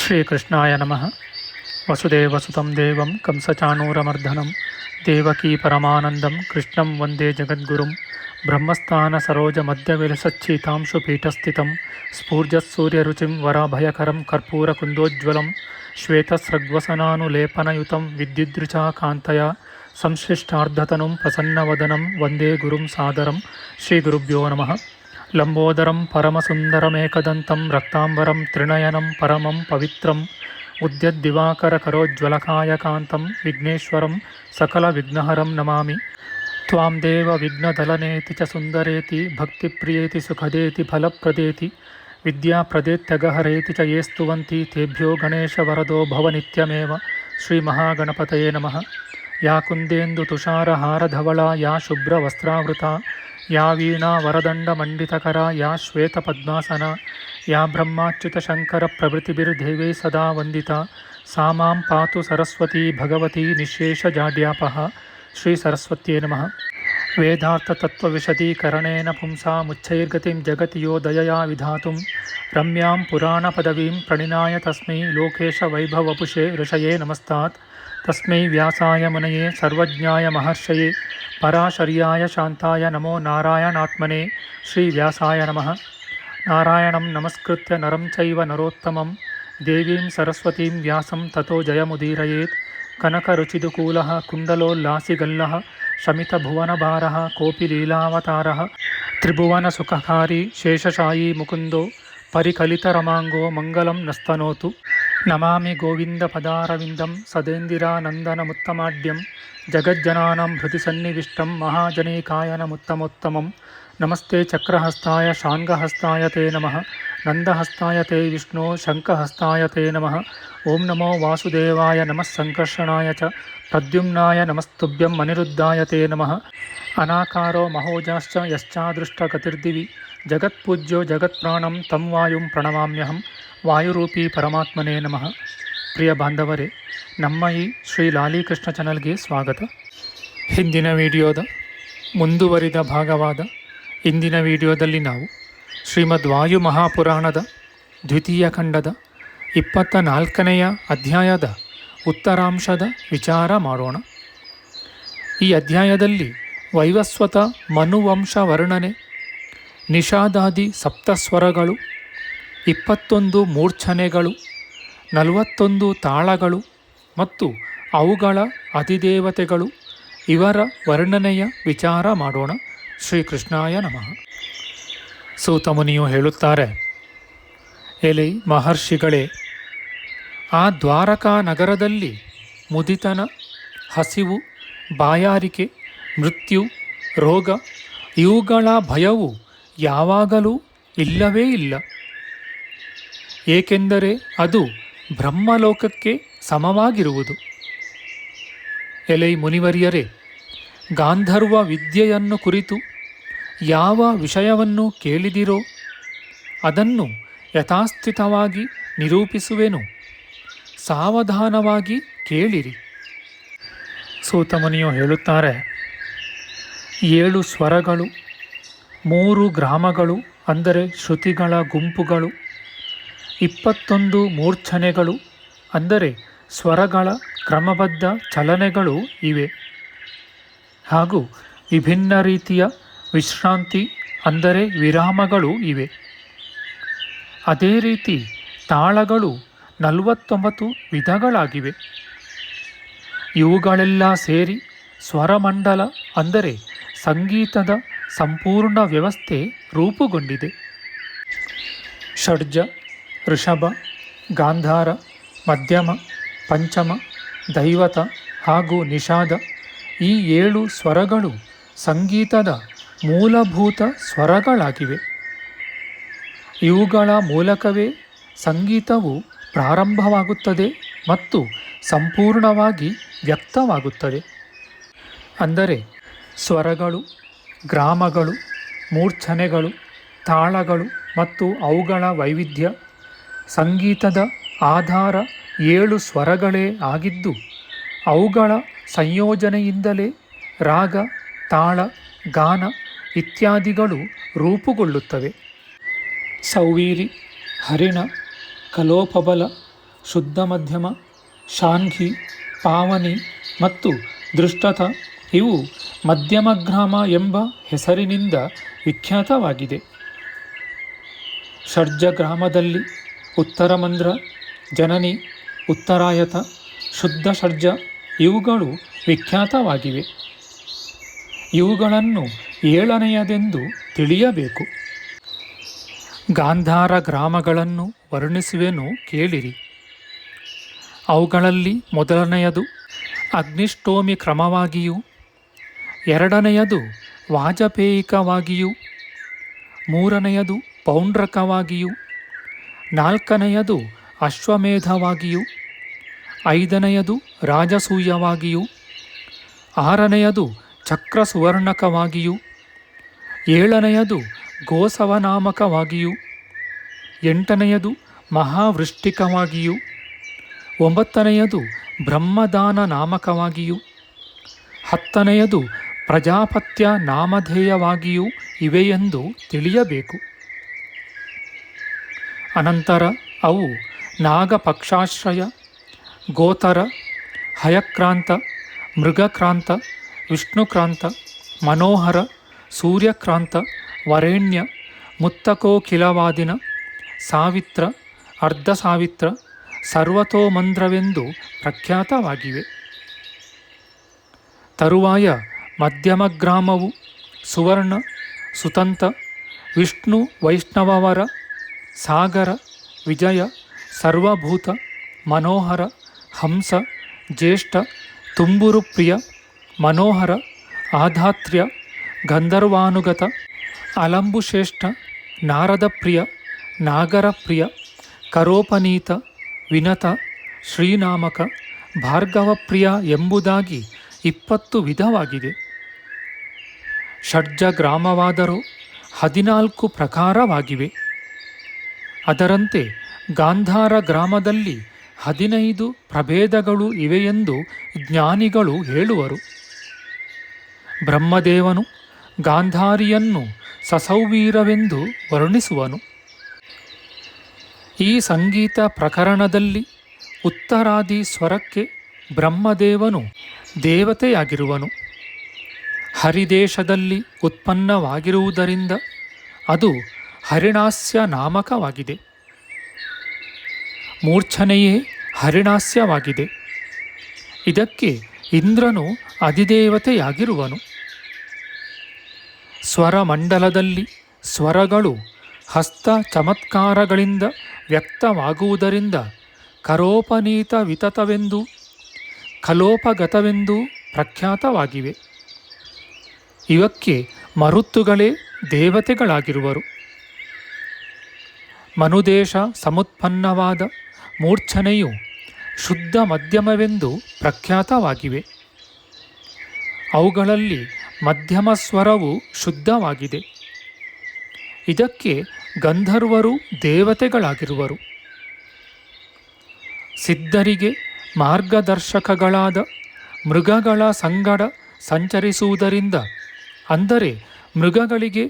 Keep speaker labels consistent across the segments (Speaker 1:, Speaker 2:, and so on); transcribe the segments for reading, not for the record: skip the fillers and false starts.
Speaker 1: ಶ್ರೀಕೃಷ್ಣಾಯ ನಮಃ. ವಸುದೇವಸುತಂ ದೇವಂ ಕಂಸಚಾಣೂರಮರ್ದನಂ ದೇವಕೀ ಪರಮಾನಂದಂ ಕೃಷ್ಣಂ ವಂದೇ ಜಗದ್ಗುರುಂ. ಬ್ರಹ್ಮಸ್ಥಾನ ಸರೋಜ ಮಧ್ಯವಿಲಸಚ್ಛೀತಾಂಶು ಪೀಠಸ್ಥಿತಂ ಸ್ಫೂರ್ಜತ್ಸೂರ್ಯರುಚಿಂ ವರಾಭಯಕರಂ ಕರ್ಪೂರಕುಂದೋಜ್ವಲಂ ಶ್ವೇತಸ್ರಗ್ವಸನಾನುಲೇಪನಯುತಂ ವಿದ್ಯುದ್ರುಚಾ ಕಾಂತಯ ಸಂಶ್ಲಿಷ್ಟಾರ್ಧತನುಂ ಪ್ರಸನ್ನವದನಂ ವಂದೇ ಗುರುಂ ಸಾದರಂ. ಶ್ರೀಗುರುಭ್ಯೋ ನಮಃ. ಲಂಬೋದರಂ ಪರಮಸುಂದರಮೇಕದಂತಂ ರಕ್ತಾಂಬರಂ ತ್ರಿನಯನಂ ಪರಮಂ ಪವಿತ್ರಂ ಉದ್ಯದ್ದಿವಾಕರಕರೋಜ್ವಲಕಾಯಕಾಂತಂ ವಿಘ್ನೇಶ್ವರಂ ಸಕಲವಿಘ್ನಹರಂ ನಮಾಮಿ. ತ್ವಾಂ ದೇವ ವಿಘ್ನದಲನೇತಿ ಚ ಸುಂದರೇತಿ ಭಕ್ತಿಪ್ರಿಯೇತಿ ಸುಖದೇತಿ ಫಲಪ್ರದೇತಿ ವಿದ್ಯಾಪ್ರದೇತ್ಯಗಹರೇತಿ ಚ ಯೇ ಸ್ತುವಂತಿ ತೇಭ್ಯೋ ಗಣೇಶವರದೋ ಭವ ನಿತ್ಯಮೇವ. ಶ್ರೀಮಹಾಗಣಪತಯೇ ನಮಃ. ಯಾ ಕುಂದೇಂದು ತುಷಾರಹಾರಧವಳಾ ಯಾ ಶುಭ್ರವಸ್ತ್ರಾವೃತಾ ಯಾ ವೀಣಾ ವರದಂಡಮಂಡಿತಕರ ಯಾ ಶ್ವೇತಪದ್ಮಾಸನ ಯಾ ಬ್ರಹ್ಮಾಚ್ಯುತಶಂಕರ ಪ್ರಭೃತಿಭಿರ್ದೇವೈ ಸದಾ ವಂದಿತಾ ಸಾ ಮಾಂ ಪಾತು ಸರಸ್ವತೀ ಭಗವತೀ ನಿಶೇಷಜಾಡ್ಯಾಪಃ. ಶ್ರೀ ಸರಸ್ವತ್ಯೇ ನಮಃ. ವೇದಾರ್ಥತತ್ವವಿಶದೀಕರಣೇನ ಪುಂಸಾಮುಚ್ಚೈರ್ಗತಿಂ ಜಗತಿ ಯೋ ದಯಯಾ ವಿಧಾತುಂ ರಮ್ಯಾಂ ಪುರಾಣಪದವೀಂ ಪ್ರಣಿನಾಯ ತಸ್ಮೈ ಲೋಕೇಶವೈಭವಪುಷೇ ಋಷಯೇ ನಮಸ್ತಾತ್. ತಸ್ಮೈ ವ್ಯಾಸಾಯ ಮುನಯೇ ಸರ್ವಜ್ಞಾಯ ಮಹರ್ಷಯೇ ಪರಾಶರ್ಯಾಯ ಶಾಂತಾಯ ನಮೋ ನಾರಾಯಣಾತ್ಮನೇ. ಶ್ರೀ ವ್ಯಾಸಾಯ ನಮಃ. ನಾರಾಯಣಂ ನಮಸ್ಕೃತ್ಯ ನರಂ ಚೈವ ನರೋತ್ತಮಂ ದೇವೀಂ ಸರಸ್ವತೀಂ ವ್ಯಾಸಂ ತತೋ ಜಯಮುದೀರಯೇತ್. ಕನಕರುಚಿದುಕೂಲಃ ಕುಂಡಲೋಲ್ಲಾಸಿಗಲ್ಲಃ ಶಮಿತಭುವನಭಾರಃ ಕೋಪಿ ಲೀಲಾವತಾರಃ ತ್ರಿಭುವನಸುಖಕಾರಿ ಶೇಷಶಾಯೀ ಮುಕುಂದೋ ಪರಿಕಲಿತರಮಾಂಗೋ ಮಂಗಲಂ ನಸ್ತನೋತು. ನಮಾಮಿ ಗೋವಿಂದಪದಾರವಿಂದಂ ಸದೇಂದಿರಾನಂದನಮುತ್ತಮಾಡ್ಯಂ ಜಗಜ್ಜನಾನಾಂ ಹೃದಯ ಸನ್ನಿವಿಷ್ಟಂ ಮಹಾಜನೈಕಾಯನಮುತ್ತಮೋತ್ತಮಂ. ನಮಸ್ತೆ ಚಕ್ರಹಸ್ತಾಯ ಶಾಂಗಹಸ್ತಾಯ ತೇ ನಮಃ. ನಂದಹಸ್ತಾಯ ತೇ ವಿಷ್ಣೋ ಶಂಖಹಸ್ತಾಯ ತೇ ನಮಃ. ಓಂ ನಮೋ ವಾಸುದೇವಾಯ ನಮಃ ಸಂಕರ್ಷಣಾಯ ಚ ಪ್ರದ್ಯುಮ್ನಾಯ ನಮಸ್ತುಭ್ಯಂ ಅನಿರುದ್ಧಾಯ ತೇ ನಮಃ. ಅನಾಕಾರೋ ಮಹೋಜಾಶ್ಚ ಯಶ್ಚಾದೃಷ್ಟಗತಿರ್ದಿವಿ ಜಗತ್ಪೂಜ್ಯೋ ಜಗತ್ಪ್ರಾಣಂ ತಂ ವಾಯುಂ ಪ್ರಣಮಾಮ್ಯಹಂ. ವಾಯುರೂಪಿ ಪರಮಾತ್ಮನೇ ನಮಃ. ಪ್ರಿಯ ಬಾಂಧವರೇ, ನಮ್ಮ ಈ ಶ್ರೀ ಲಾಲಿಕೃಷ್ಣ ಚಾನಲ್ಗೆ ಸ್ವಾಗತ. ಹಿಂದಿನ ವಿಡಿಯೋದ ಮುಂದುವರಿದ ಭಾಗವಾದ ಇಂದಿನ ವಿಡಿಯೋದಲ್ಲಿ ನಾವು ಶ್ರೀಮದ್ ವಾಯು ಮಹಾಪುರಾಣದ ದ್ವಿತೀಯ ಖಂಡದ 24ನೆಯ ಅಧ್ಯಾಯದ ಉತ್ತರಾಂಶದ ವಿಚಾರ ಮಾಡೋಣ. ಈ ಅಧ್ಯಾಯದಲ್ಲಿ ವೈವಸ್ವತ ಮನುವಂಶ ವರ್ಣನೆ, ನಿಷಾದಾದಿ ಸಪ್ತಸ್ವರಗಳು, 21 ಮೂರ್ಛನೆಗಳು, 41 ತಾಳಗಳು ಮತ್ತು ಅವುಗಳ ಅಧಿದೇವತೆಗಳು ಇವರ ವರ್ಣನೆಯ ವಿಚಾರ ಮಾಡೋಣ. ಶ್ರೀಕೃಷ್ಣಾಯ ನಮಃ. ಸೂತಮುನಿಯು ಹೇಳುತ್ತಾರೆ, ಎಲೆ ಮಹರ್ಷಿಗಳೇ, ಆ ದ್ವಾರಕಾ ನಗರದಲ್ಲಿ ಮುದಿತನ, ಹಸಿವು, ಬಾಯಾರಿಕೆ, ಮೃತ್ಯು, ರೋಗ ಇವುಗಳ ಭಯವು ಯಾವಾಗಲೂ ಇಲ್ಲವೇ ಇಲ್ಲ. ಏಕೆಂದರೆ ಅದು ಬ್ರಹ್ಮಲೋಕಕ್ಕೆ ಸಮವಾಗಿರುವುದು. ಎಲೈ ಮುನಿವರ್ಯರೇ, ಗಾಂಧರ್ವ ವಿದ್ಯೆಯನ್ನು ಕುರಿತು ಯಾವ ವಿಷಯವನ್ನು ಕೇಳಿದಿರೋ ಅದನ್ನು ಯಥಾಸ್ಥಿತವಾಗಿ ನಿರೂಪಿಸುವೆನು. ಸಾವಧಾನವಾಗಿ ಕೇಳಿರಿ. ಸೂತಮುನಿಯು ಹೇಳುತ್ತಾರೆ, 7 ಸ್ವರಗಳು, 3 ಗ್ರಾಮಗಳು ಅಂದರೆ ಶ್ರುತಿಗಳ ಗುಂಪುಗಳು, 21 ಮೂರ್ಛನೆಗಳು ಅಂದರೆ ಸ್ವರಗಳ ಕ್ರಮಬದ್ಧ ಚಲನೆಗಳು ಇವೆ. ಹಾಗೂ ವಿಭಿನ್ನ ರೀತಿಯ ವಿಶ್ರಾಂತಿ ಅಂದರೆ ವಿರಾಮಗಳು ಇವೆ. ಅದೇ ರೀತಿ ತಾಳಗಳು 49 ವಿಧಗಳಾಗಿವೆ. ಇವುಗಳೆಲ್ಲ ಸೇರಿ ಸ್ವರಮಂಡಲ ಅಂದರೆ ಸಂಗೀತದ ಸಂಪೂರ್ಣ ವ್ಯವಸ್ಥೆ ರೂಪುಗೊಂಡಿದೆ. ಷಡ್ಜ, ಋಷಭ, ಗಾಂಧಾರ, ಮಧ್ಯಮ, ಪಂಚಮ, ದೈವತ ಹಾಗೂ ನಿಷಾದ ಈ 7 ಸ್ವರಗಳು ಸಂಗೀತದ ಮೂಲಭೂತ ಸ್ವರಗಳಾಗಿವೆ. ಇವುಗಳ ಮೂಲಕವೇ ಸಂಗೀತವು ಪ್ರಾರಂಭವಾಗುತ್ತದೆ ಮತ್ತು ಸಂಪೂರ್ಣವಾಗಿ ವ್ಯಕ್ತವಾಗುತ್ತದೆ. ಅಂದರೆ ಸ್ವರಗಳು, ಗ್ರಾಮಗಳು, ಮೂರ್ಛನೆಗಳು, ತಾಳಗಳು ಮತ್ತು ಅವುಗಳ ವೈವಿಧ್ಯ ಸಂಗೀತದ ಆಧಾರ 7 ಸ್ವರಗಳೇ ಆಗಿದ್ದು ಅವುಗಳ ಸಂಯೋಜನೆಯಿಂದಲೇ ರಾಗ, ತಾಳ, ಗಾನ ಇತ್ಯಾದಿಗಳು ರೂಪುಗೊಳ್ಳುತ್ತವೆ. ಸೌವೀರಿ, ಹರಿಣ, ಕಲೋಪಬಲ, ಶುದ್ಧ ಮಧ್ಯಮ, ಶಾಂಘಿ, ಪಾವನಿ ಮತ್ತು ದೃಷ್ಟತ ಇವು ಮಧ್ಯಮಗ್ರಾಮ ಎಂಬ ಹೆಸರಿನಿಂದ ವಿಖ್ಯಾತವಾಗಿದೆ. ಷಡ್ಜ ಗ್ರಾಮದಲ್ಲಿ ಉತ್ತರಮಂದ್ರ, ಜನನಿ, ಉತ್ತರಾಯತ, ಶುದ್ಧ ಷಡ್ಜ ಇವುಗಳು ವಿಖ್ಯಾತವಾಗಿವೆ. ಇವುಗಳನ್ನು 7ನೆಯದೆಂದು ತಿಳಿಯಬೇಕು. ಗಾಂಧಾರ ಗ್ರಾಮಗಳನ್ನು ವರ್ಣಿಸುವೆನು ಕೇಳಿರಿ. ಅವುಗಳಲ್ಲಿ ಮೊದಲನೆಯದು ಅಗ್ನಿಷ್ಟೋಮಿ ಕ್ರಮವಾಗಿಯೂ, 2ನೆಯದು ವಾಜಪೇಯಿಕವಾಗಿಯೂ, 3ನೆಯದು ಪೌಂಡ್ರಕವಾಗಿಯೂ, 4ನೆಯದು ಅಶ್ವಮೇಧವಾಗಿಯೂ, 5ನೆಯದು ರಾಜಸೂಯವಾಗಿಯೂ, 6ನೆಯದು ಚಕ್ರಸುವರ್ಣಕವಾಗಿಯೂ, 7ನೆಯದು ಗೋಸವನಾಮಕವಾಗಿಯೂ, 8ನೆಯದು ಮಹಾವೃಷ್ಟಿಕವಾಗಿಯೂ, 9ನೆಯದು ಬ್ರಹ್ಮದಾನ ನಾಮಕವಾಗಿಯೂ, 10ನೆಯದು ಪ್ರಜಾಪತ್ಯ ನಾಮಧೇಯವಾಗಿಯೂ ಇವೆಯೆಂದು ತಿಳಿಯಬೇಕು. ಅನಂತರ ಅವು ನಾಗಪಕ್ಷಾಶ್ರಯ, ಗೋತರ, ಹಯಕ್ರಾಂತ, ಮೃಗಕ್ರಾಂತ, ವಿಷ್ಣುಕ್ರಾಂತ, ಮನೋಹರ, ಸೂರ್ಯಕ್ರಾಂತ, ವರೇಣ್ಯ, ಮುತ್ತಕೋಕಿಲವಾದಿನ, ಸಾವಿತ್ರ, ಅರ್ಧಸಾವಿತ್ರ, ಸರ್ವತೋಮಂದ್ರವೆಂದು ಪ್ರಖ್ಯಾತವಾಗಿವೆ. ತರುವಾಯ ಮಧ್ಯಮಗ್ರಾಮವು ಸುವರ್ಣ, ಸುತಂತ, ವಿಷ್ಣು ವೈಷ್ಣವವರ, ಸಾಗರ, ವಿಜಯ, ಸರ್ವಭೂತ, ಮನೋಹರ, ಹಂಸ, ಜ್ಯೇಷ್ಠ, ತುಂಬುರು ಪ್ರಿಯ, ಮನೋಹರ, ಆಧಾತ್ರ್ಯ, ಗಂಧರ್ವಾನುಗತ, ಅಲಂಬುಶ್ರೇಷ್ಠ, ನಾರದಪ್ರಿಯ, ನಾಗರಪ್ರಿಯ, ಕರೋಪನೀತ, ವಿನತ, ಶ್ರೀನಾಮಕ, ಭಾರ್ಗವಪ್ರಿಯ ಎಂಬುದಾಗಿ 20 ವಿಧವಾಗಿದೆ. ಷಡ್ಜ ಗ್ರಾಮವಾದರೂ 14 ಪ್ರಕಾರವಾಗಿವೆ. ಅದರಂತೆ ಗಾಂಧಾರ ಗ್ರಾಮದಲ್ಲಿ 15 ಪ್ರಭೇದಗಳು ಇವೆಯೆಂದು ಜ್ಞಾನಿಗಳು ಹೇಳುವರು. ಬ್ರಹ್ಮದೇವನು ಗಾಂಧಾರಿಯನ್ನು ಸಸೌವೀರವೆಂದು ವರ್ಣಿಸುವನು. ಈ ಸಂಗೀತ ಪ್ರಕರಣದಲ್ಲಿ ಉತ್ತರಾದಿ ಸ್ವರಕ್ಕೆ ಬ್ರಹ್ಮದೇವನು ದೇವತೆಯಾಗಿರುವನು. ಹರಿದೇಶದಲ್ಲಿ ಉತ್ಪನ್ನವಾಗಿರುವುದರಿಂದ ಅದು ಹರಿಣಾಸ್ಯ ನಾಮಕವಾಗಿದೆ. ಮೂರ್ಛನೆಯೇ ಹರಿಣಾಸ್ಯವಾಗಿದೆ. ಇದಕ್ಕೆ ಇಂದ್ರನು ಅಧಿದೇವತೆಯಾಗಿರುವನು. ಸ್ವರಮಂಡಲದಲ್ಲಿ ಸ್ವರಗಳು ಹಸ್ತ ಚಮತ್ಕಾರಗಳಿಂದ ವ್ಯಕ್ತವಾಗುವುದರಿಂದ ಕರೋಪನೀತ ವಿತತವೆಂದೂ ಕಲೋಪಗತವೆಂದೂ ಪ್ರಖ್ಯಾತವಾಗಿವೆ. ಇವಕ್ಕೆ ಮರುತ್ತುಗಳೇ ದೇವತೆಗಳಾಗಿರುವರು. ಮನುದೇಶ ಸಮುತ್ಪನ್ನವಾದ ಮೂರ್ಛನೆಯು ಶುದ್ಧ ಮಧ್ಯಮವೆಂದು ಪ್ರಖ್ಯಾತವಾಗಿವೆ. ಅವುಗಳಲ್ಲಿ ಮಧ್ಯಮ ಸ್ವರವು ಶುದ್ಧವಾಗಿದೆ. ಇದಕ್ಕೆ ಗಂಧರ್ವರು ದೇವತೆಗಳಾಗಿರುವರು. ಸಿದ್ಧರಿಗೆ ಮಾರ್ಗದರ್ಶಕಗಳಾದ ಮೃಗಗಳ ಸಂಗಡ ಸಂಚರಿಸುವುದರಿಂದ, ಅಂದರೆ ಮೃಗಗಳಿಗೆ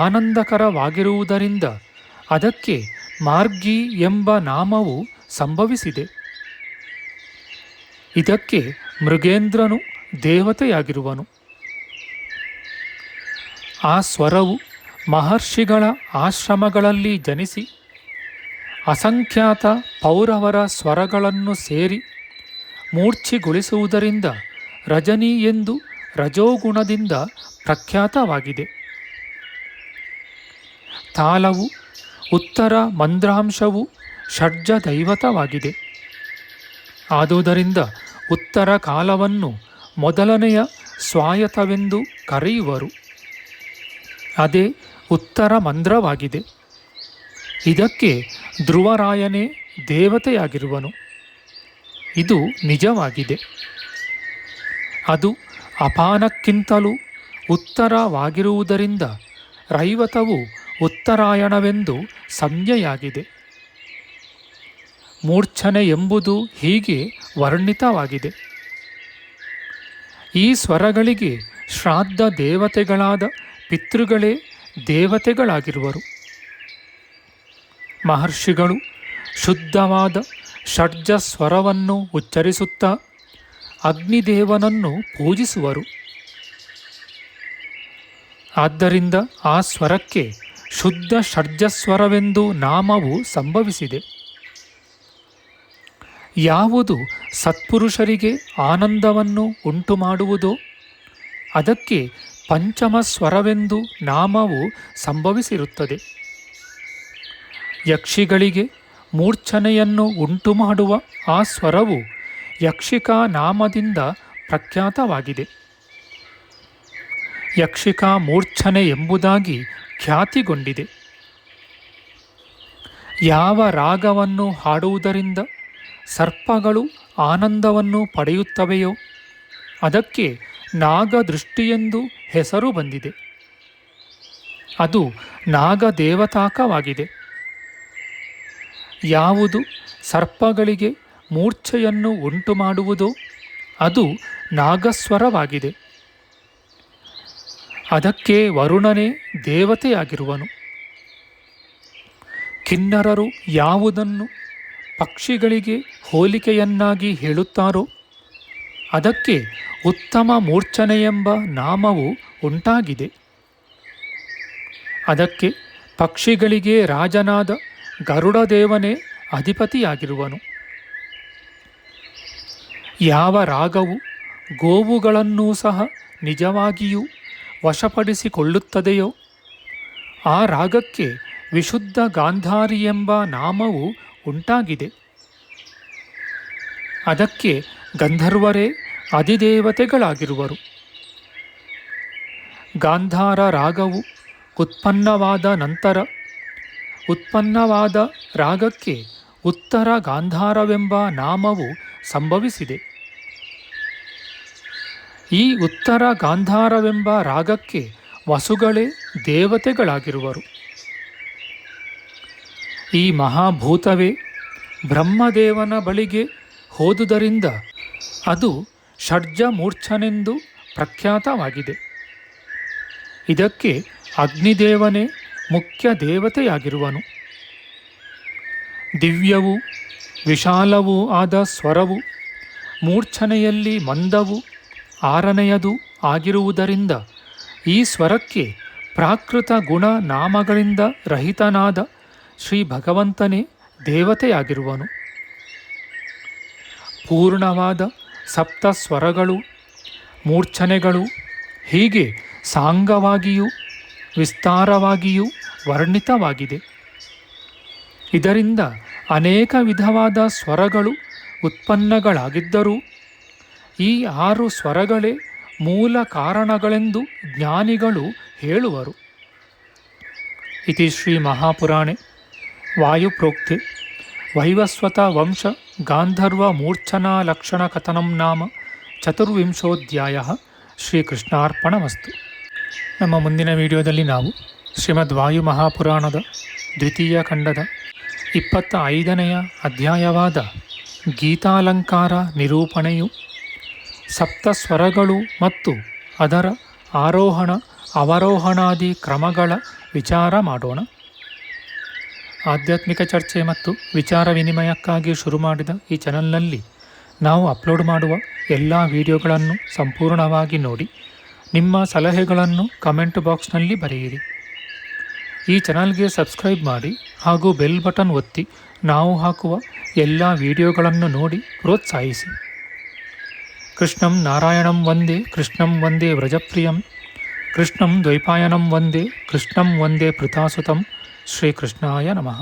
Speaker 1: ಆನಂದಕರವಾಗಿರುವುದರಿಂದ ಅದಕ್ಕೆ ಮಾರ್ಗಿ ಎಂಬ ನಾಮವು ಸಂಭವಿಸಿದೆ. ಇದಕ್ಕೆ ಮೃಗೇಂದ್ರನು ದೇವತೆಯಾಗಿರುವನು. ಆ ಸ್ವರವು ಮಹರ್ಷಿಗಳ ಆಶ್ರಮಗಳಲ್ಲಿ ಜನಿಸಿ ಅಸಂಖ್ಯಾತ ಪೌರವರ ಸ್ವರಗಳನ್ನು ಸೇರಿ ಮೂರ್ಛಿಗೊಳಿಸುವುದರಿಂದ ರಜನಿ ಎಂದು ರಜೋಗುಣದಿಂದ ಪ್ರಖ್ಯಾತವಾಗಿದೆ. ತಾಲವು ಉತ್ತರ ಮಂದ್ರಾಂಶವು ಷಡ್ಜ ದೈವತವಾಗಿದೆ. ಆದುದರಿಂದ ಉತ್ತರ ಕಾಲವನ್ನು ಮೊದಲನೆಯ ಸ್ವಾಯತವೆಂದು ಕರೆಯುವರು. ಅದೇ ಉತ್ತರ ಮಂದ್ರವಾಗಿದೆ. ಇದಕ್ಕೆ ಧ್ರುವರಾಯನೇ ದೇವತೆಯಾಗಿರುವನು. ಇದು ನಿಜವಾಗಿದೆ. ಅದು ಅಪಾನಕ್ಕಿಂತಲೂ ಉತ್ತರವಾಗಿರುವುದರಿಂದ ರೈವತವು ಉತ್ತರಾಯಣವೆಂದು ಸಂಜ್ಞೆಯಾಗಿದೆ. ಮೂರ್ಛನೆ ಎಂಬುದು ಹೀಗೆ ವರ್ಣಿತವಾಗಿದೆ. ಈ ಸ್ವರಗಳಿಗೆ ಶ್ರಾದ್ದ ದೇವತೆಗಳಾದ ಪಿತೃಗಳೇ ದೇವತೆಗಳಾಗಿರುವರು. ಮಹರ್ಷಿಗಳು ಶುದ್ಧವಾದ ಷಡ್ಜ ಸ್ವರವನ್ನು ಉಚ್ಚರಿಸುತ್ತಾ ಅಗ್ನಿದೇವನನ್ನು ಪೂಜಿಸುವರು. ಆದ್ದರಿಂದ ಆ ಸ್ವರಕ್ಕೆ ಶುದ್ಧ ಷಡ್ಜಸ್ವರವೆಂದು ನಾಮವು ಸಂಭವಿಸಿದೆ. ಯಾವುದು ಸತ್ಪುರುಷರಿಗೆ ಆನಂದವನ್ನು ಉಂಟುಮಾಡುವುದೋ ಅದಕ್ಕೆ ಪಂಚಮ ಸ್ವರವೆಂದು ನಾಮವು ಸಂಭವಿಸಿರುತ್ತದೆ. ಯಕ್ಷಿಗಳಿಗೆ ಮೂರ್ಛನೆಯನ್ನು ಉಂಟುಮಾಡುವ ಆ ಸ್ವರವು ಯಕ್ಷಿಕಾ ನಾಮದಿಂದ ಪ್ರಖ್ಯಾತವಾಗಿದೆ. ಯಕ್ಷಿಕಾ ಮೂರ್ಛನೆ ಎಂಬುದಾಗಿ ಖ್ಯಾತಿಗೊಂಡಿದೆ. ಯಾವ ರಾಗವನ್ನು ಹಾಡುವುದರಿಂದ ಸರ್ಪಗಳು ಆನಂದವನ್ನು ಪಡೆಯುತ್ತವೆಯೋ ಅದಕ್ಕೆ ನಾಗದೃಷ್ಟಿಯೆಂದು ಹೆಸರು ಬಂದಿದೆ. ಅದು ನಾಗದೇವತಾಕವಾಗಿದೆ. ಯಾವುದು ಸರ್ಪಗಳಿಗೆ ಮೂರ್ಛೆಯನ್ನು ಉಂಟುಮಾಡುವುದೋ ಅದು ನಾಗಸ್ವರವಾಗಿದೆ. ಅದಕ್ಕೆ ವರುಣನೇ ದೇವತೆಯಾಗಿರುವನು. ಕಿನ್ನರರು ಯಾವುದನ್ನು ಪಕ್ಷಿಗಳಿಗೆ ಹೋಲಿಕೆಯನ್ನಾಗಿ ಹೇಳುತ್ತಾರೋ ಅದಕ್ಕೆ ಉತ್ತಮ ಮೂರ್ಛನೆಯೆಂಬ ನಾಮವು ಉಂಟಾಗಿದೆ. ಅದಕ್ಕೆ ಪಕ್ಷಿಗಳಿಗೆ ರಾಜನಾದ ಗರುಡದೇವನೇ ಅಧಿಪತಿಯಾಗಿರುವನು. ಯಾವ ರಾಗವು ಗೋವುಗಳನ್ನೂ ಸಹ ನಿಜವಾಗಿಯೂ ವಶಪಡಿಸಿಕೊಳ್ಳುತ್ತದೆಯೋ ಆ ರಾಗಕ್ಕೆ ವಿಶುದ್ಧ ಗಾಂಧಾರಿ ಎಂಬ ನಾಮವು ಉಂಟಾಗಿದೆ. ಅದಕ್ಕೆ ಗಂಧರ್ವರೇ ಅಧಿದೇವತೆಗಳಾಗಿರುವರು. ಗಾಂಧಾರ ರಾಗವು ಉತ್ಪನ್ನವಾದ ನಂತರ ಉತ್ಪನ್ನವಾದ ರಾಗಕ್ಕೆ ಉತ್ತರ ಗಾಂಧಾರವೆಂಬ ನಾಮವು ಸಂಭವಿಸಿದೆ. ಈ ಉತ್ತರ ಗಾಂಧಾರವೆಂಬ ರಾಗಕ್ಕೆ ವಸುಗಳೇ ದೇವತೆಗಳಾಗಿರುವರು. ಈ ಮಹಾಭೂತವೇ ಬ್ರಹ್ಮದೇವನ ಬಳಿಗೆ ಹೋದುದರಿಂದ ಅದು ಷಡ್ಜ ಮೂರ್ಛನೆಂದು ಪ್ರಖ್ಯಾತವಾಗಿದೆ. ಇದಕ್ಕೆ ಅಗ್ನಿದೇವನೇ ಮುಖ್ಯ ದೇವತೆಯಾಗಿರುವನು. ದಿವ್ಯವೂ ವಿಶಾಲವೂ ಆದ ಸ್ವರವು ಮೂರ್ಛನೆಯಲ್ಲಿ ಮಂದವೂ ಆರನೆಯದು ಆಗಿರುವುದರಿಂದ ಈ ಸ್ವರಕ್ಕೆ ಪ್ರಾಕೃತ ಗುಣ ನಾಮಗಳಿಂದ ರಹಿತನಾದ ಶ್ರೀ ಭಗವಂತನೇ ದೇವತೆಯಾಗಿರುವನು. ಪೂರ್ಣವಾದ ಸಪ್ತ ಸ್ವರಗಳು ಮೂರ್ಛನೆಗಳು ಹೀಗೆ ಸಾಂಗವಾಗಿಯೂ ವಿಸ್ತಾರವಾಗಿಯೂ ವರ್ಣಿತವಾಗಿದೆ. ಇದರಿಂದ ಅನೇಕ ವಿಧವಾದ ಸ್ವರಗಳು ಉತ್ಪನ್ನಗಳಾಗಿದ್ದರೂ ಈ 6 ಸ್ವರಗಳೇ ಮೂಲ ಕಾರಣಗಳೆಂದು ಜ್ಞಾನಿಗಳು ಹೇಳುವರು. ಇತಿ ಶ್ರೀ ಮಹಾಪುರಾಣೆ ವಾಯುಪ್ರೋಕ್ತೆ ವೈವಸ್ವತ ವಂಶ ಗಾಂಧರ್ವ ಮೂರ್ಛನಾ ಲಕ್ಷಣ ಕಥನಂ ನಾಮ ಚತುರ್ವಿಂಶೋಧ್ಯಾಯ. ಶ್ರೀಕೃಷ್ಣಾರ್ಪಣಮಸ್ತು. ನಮ್ಮ ಮುಂದಿನ ವಿಡಿಯೋದಲ್ಲಿ ನಾವು ಶ್ರೀಮದ್ ವಾಯು ಮಹಾಪುರಾಣದ ದ್ವಿತೀಯ ಖಂಡದ 25ನೆಯ ಅಧ್ಯಾಯವಾದ ಗೀತಾಲಂಕಾರ ನಿರೂಪಣೆಯು ಸಪ್ತ ಸ್ವರಗಳು ಮತ್ತು ಅದರ ಆರೋಹಣ ಅವರೋಹಣಾದಿ ಕ್ರಮಗಳ ವಿಚಾರ ಮಾಡೋಣ. ಆಧ್ಯಾತ್ಮಿಕ ಚರ್ಚೆ ಮತ್ತು ವಿಚಾರ ವಿನಿಮಯಕ್ಕಾಗಿ ಶುರು ಮಾಡಿದ ಈ ಚಾನಲ್ನಲ್ಲಿ ನಾವು ಅಪ್ಲೋಡ್ ಮಾಡುವ ಎಲ್ಲ ವಿಡಿಯೋಗಳನ್ನು ಸಂಪೂರ್ಣವಾಗಿ ನೋಡಿ ನಿಮ್ಮ ಸಲಹೆಗಳನ್ನು ಕಮೆಂಟ್ ಬಾಕ್ಸ್ನಲ್ಲಿ ಬರೆಯಿರಿ. ಈ ಚಾನಲ್ಗೆ ಸಬ್ಸ್ಕ್ರೈಬ್ ಮಾಡಿ ಹಾಗೂ ಬೆಲ್ ಬಟನ್ ಒತ್ತಿ ನಾವು ಹಾಕುವ ಎಲ್ಲ ವಿಡಿಯೋಗಳನ್ನು ನೋಡಿ ಪ್ರೋತ್ಸಾಹಿಸಿ. ಕೃಷ್ಣಂ ನಾರಾಯಣಂ ವಂದೇ ಕೃಷ್ಣಂ ವಂದೇ ವ್ರಜಪ್ರಿಯಂ ಕೃಷ್ಣಂ ದ್ವೈಪಾಯನಂ ವಂದೇ ಕೃಷ್ಣಂ ವಂದೇ ಪೃಥಾಸುತಂ. ಶ್ರೀಕೃಷ್ಣಾಯ ನಮಃ.